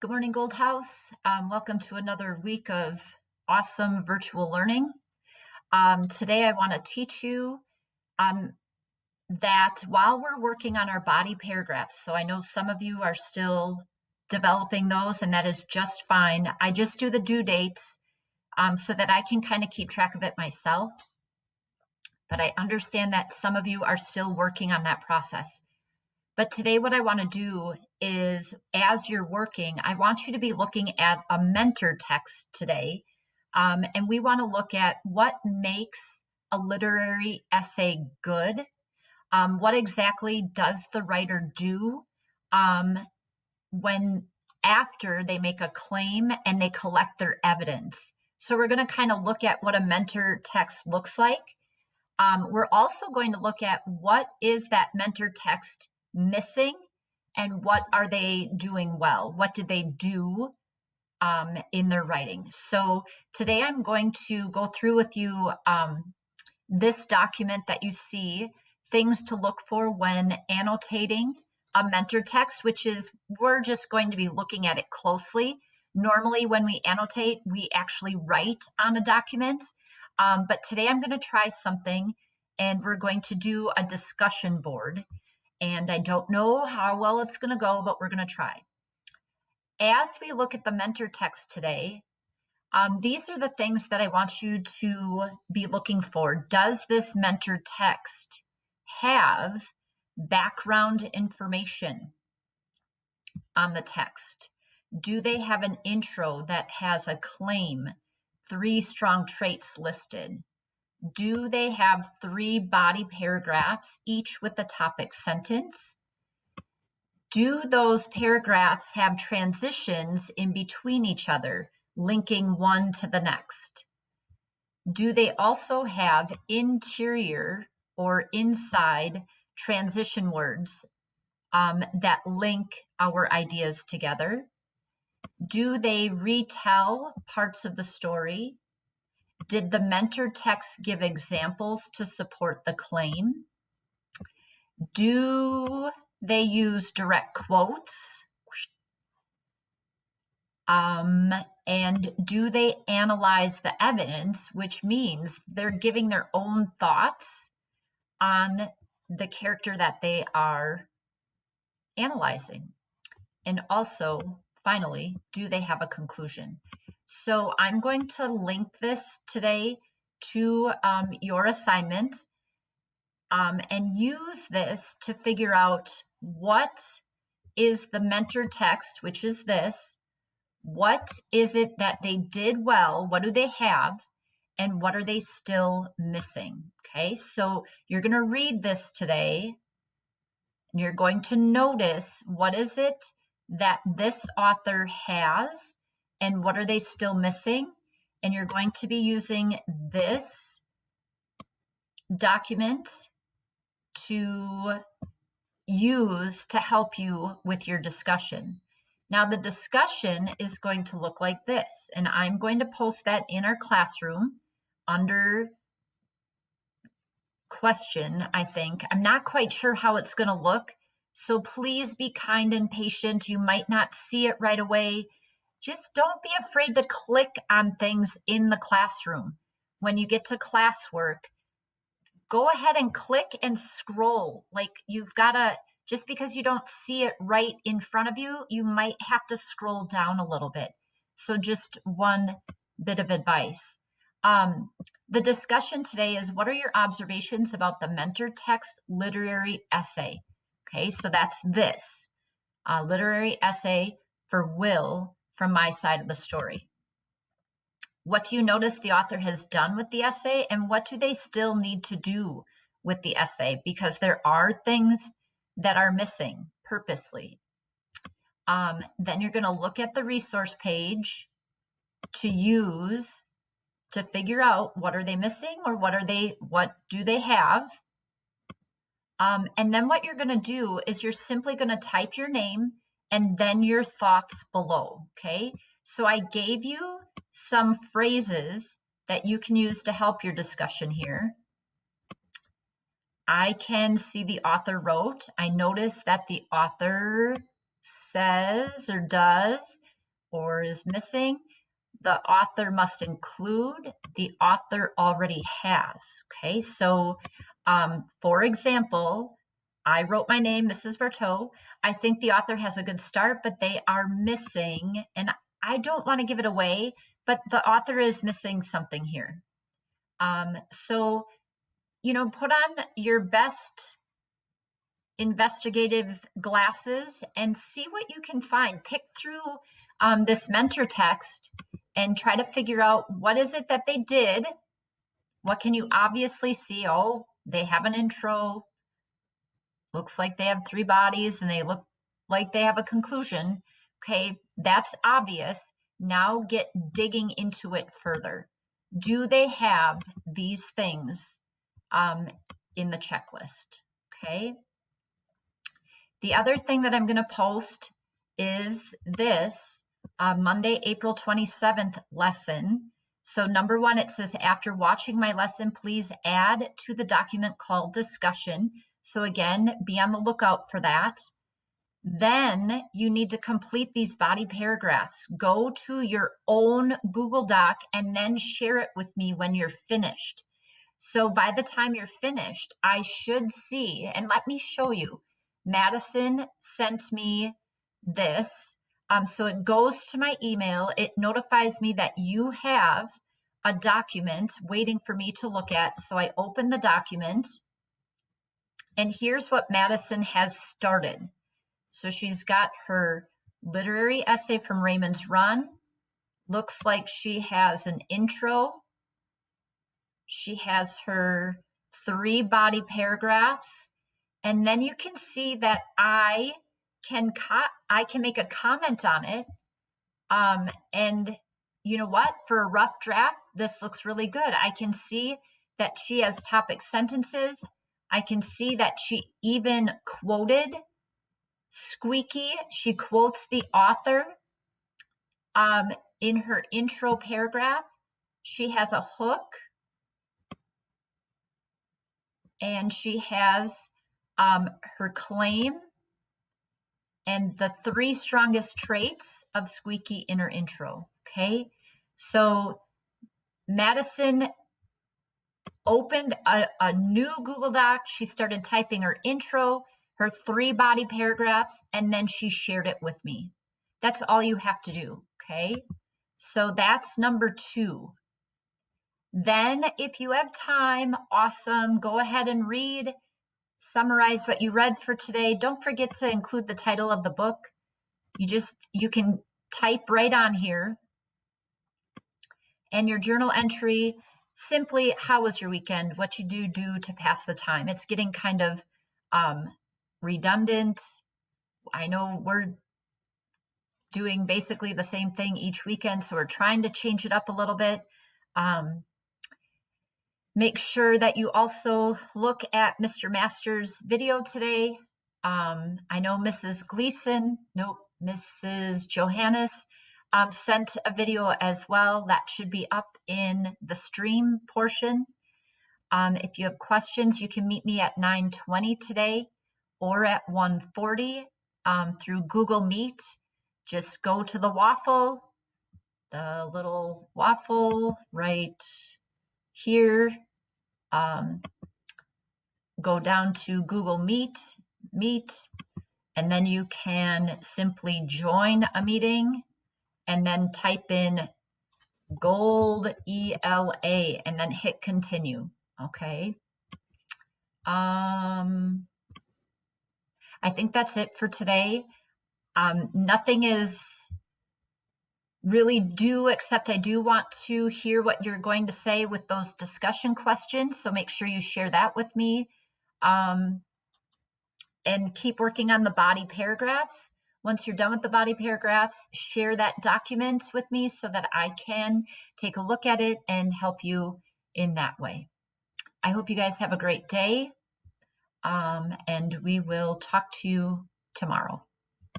Good morning, Gold House. Welcome to another week of awesome virtual learning. Today I want to teach you that while we're working on our body paragraphs, so I know some of you are still developing those, and that is just fine. I just do the due dates so that I can kind of keep track of it myself. But I understand that some of you are still working on that process. But today what I want to do is, as you're working, I want you to be looking at a mentor text today. And we want to look at what makes a literary essay good. What exactly does the writer do when after they make a claim and they collect their evidence? So we're going to kind of look at what a mentor text looks like. We're also going to look at what is that mentor text missing and what are they doing well? What did they do in their writing? So today I'm going to go through with you this document that you see, things to look for when annotating a mentor text, which is we're just going to be looking at it closely. Normally when we annotate, we actually write on a document. But today I'm going to try something, and we're going to do a discussion board. And I don't know how well it's going to go, but we're going to try. As we look at the mentor text today, these are the things that I want you to be looking for. Does this mentor text have background information on the text? Do they have an intro that has a claim, 3 strong traits listed? Do they have 3 body paragraphs, each with a topic sentence? Do those paragraphs have transitions in between each other, linking one to the next? Do they also have interior or inside transition words that link our ideas together? Do they retell parts of the story? Did the mentor text give examples to support the claim? Do they use direct quotes? And do they analyze the evidence, which means they're giving their own thoughts on the character that they are analyzing? And also, finally, do they have a conclusion? So I'm going to link this today to your assignment and use this to figure out what is the mentor text, which is this. What is it that they did well? What do they have? And what are they still missing? Okay, so you're going to read this today, and you're going to notice what is it that this author has and what are they still missing. And you're going to be using this document to use to help you with your discussion. Now the discussion is going to look like this, and I'm going to post that in our classroom under question, I think. I'm not quite sure how it's going to look, so please be kind and patient. You might not see it right away. Just don't be afraid to click on things in the classroom. When you get to classwork, go ahead and click and scroll. Like you've got to, just because you don't see it right in front of you, you might have to scroll down a little bit. So just one bit of advice. The discussion today is, what are your observations about the mentor text literary essay? Okay, so that's this, literary essay for Will from my side of the story. What do you notice the author has done with the essay, and what do they still need to do with the essay? Because there are things that are missing purposely. Then you're going to look at the resource page to use to figure out what are they missing, or what do they have. And then what you're going to do is you're simply going to type your name and then your thoughts below. Okay, so I gave you some phrases that you can use to help your discussion here. I can see the author wrote. I notice that the author says or does or is missing, the author must include, the author already has. Okay, so for example, I wrote my name, Mrs. Berteau. I think the author has a good start, but they are missing, and I don't want to give it away, but the author is missing something here. So, you know, put on your best investigative glasses and see what you can find. Pick through this mentor text and try to figure out what is it that they did. What can you obviously see? Oh, they have an intro. Looks like they have 3 bodies and they look like they have a conclusion. Okay, that's obvious. Now get digging into it further. Do they have these things in the checklist? Okay. The other thing that I'm going to post is this Monday, April 27th lesson. So number 1, it says, after watching my lesson, please add to the document called discussion. So again, be on the lookout for that. Then you need to complete these body paragraphs. Go to your own Google Doc and then share it with me when you're finished. So by the time you're finished, I should see, and let me show you. Madison sent me this. So it goes to my email. It notifies me that you have a document waiting for me to look at. So I open the document, and here's what Madison has started. So she's got her literary essay from Raymond's Run. Looks like she has an intro. She has her 3 body paragraphs. And then you can see that I can make a comment on it. And you know what? For a rough draft, this looks really good. I can see that she has topic sentences. I can see that she even quoted Squeaky. She quotes the author in her intro paragraph. She has a hook. And she has her claim and the 3 strongest traits of Squeaky in her intro. Okay, so Madison opened a new Google Doc. She started typing her intro, her 3 body paragraphs, and then she shared it with me. That's all you have to do. Okay, so that's number 2. Then if you have time, awesome, go ahead and read. Summarize what you read for today. Don't forget to include the title of the book. You can type right on here. And your journal entry, simply, how was your weekend? What you do to pass the time. It's getting kind of redundant. I know we're doing basically the same thing each weekend, so we're trying to change it up a little bit. Make sure that you also look at Mr. Masters' video today. I know Mrs. Johannes sent a video as well. That should be up in the stream portion. If you have questions, you can meet me at 9:20 today or at 1:40 through Google Meet. Just go to the little waffle right here. Go down to Google Meet, and then you can simply join a meeting and then type in gold ELA and then hit continue. Okay. I think that's it for today. Nothing is really due, except I do want to hear what you're going to say with those discussion questions. So make sure you share that with me. And keep working on the body paragraphs. Once you're done with the body paragraphs, share that document with me so that I can take a look at it and help you in that way. I hope you guys have a great day, and we will talk to you tomorrow.